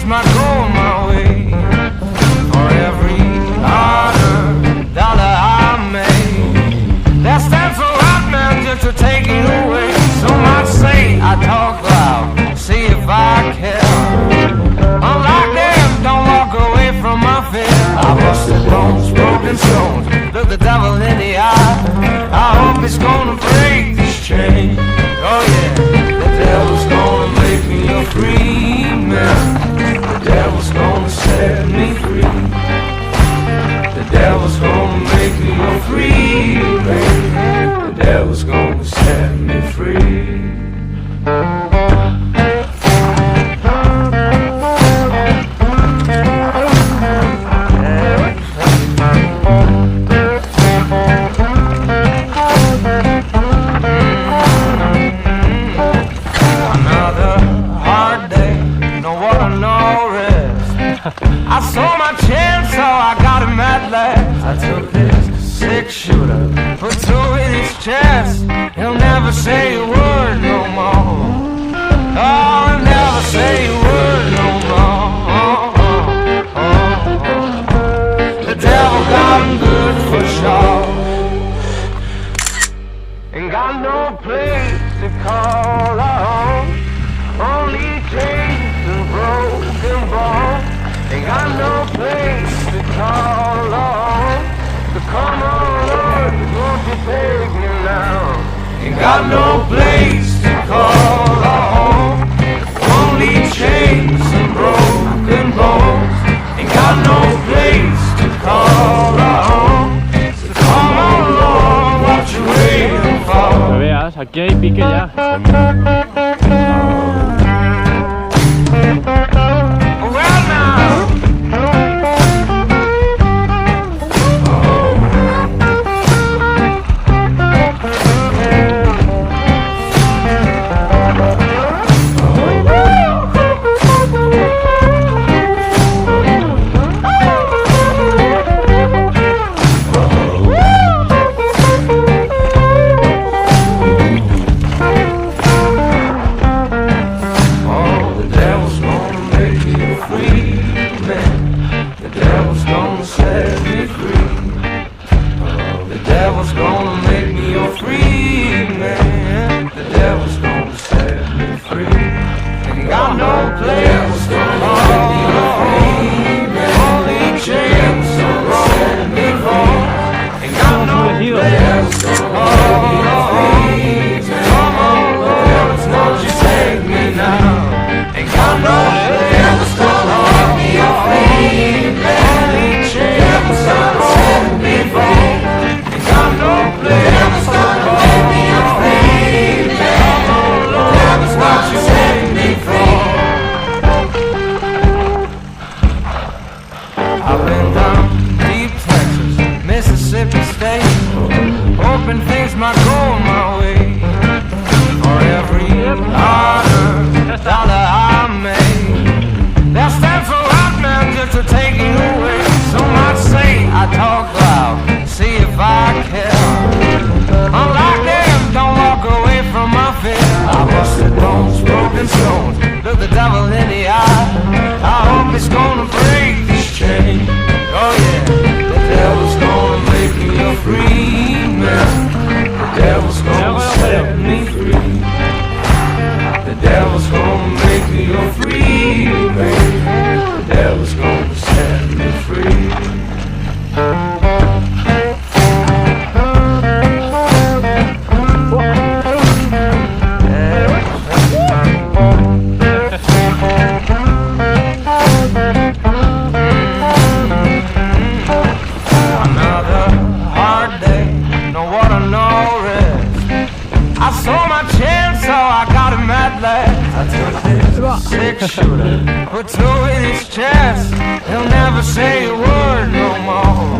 things might go my way. For every $100 I made, that stands a lot, man, just to take it away. Some might say I talk loud, see if I care. Unlike them, don't walk away from my fear. I busted bones, broken stones, look the devil in the eye. I hope it's gonna break this chain. Oh yeah, the devil's gonna make me a free man. The devil's gonna set me free. The devil's gonna make me a free man. The devil's gonna set me free. I saw my chance, so I got him at last. I took his six-shooter, put two in his chest. He'll never say a word no more. Oh, he'll never say a word no more. The devil got him good for sure. Ain't got no place to call home. Only chains and broken bones. Ain't got no place to call home. So come on, Lord, won't you take me now? Ain't got no place to call home. Only chains and broken bones. Ain't got no place to call home. So come on, Lord, what you waiting for? Que veas, aquí hay pique ya. Hoping things might go my way. For every $100 I made, that stands a lot, man, just to take it away. Some might say I talk loud, see if I care. Unlike them, don't walk away from my fear. I busted bones, broken stones, look the devil in the eye. I hope it's gonna break this chain. Oh yeah, the devil's gonna make me a free man. The devil's gonna set me free. The devil's gonna make me a free man. The devil's gonna set me free. Six-shooter, put two in his chest. He'll never say a word no more.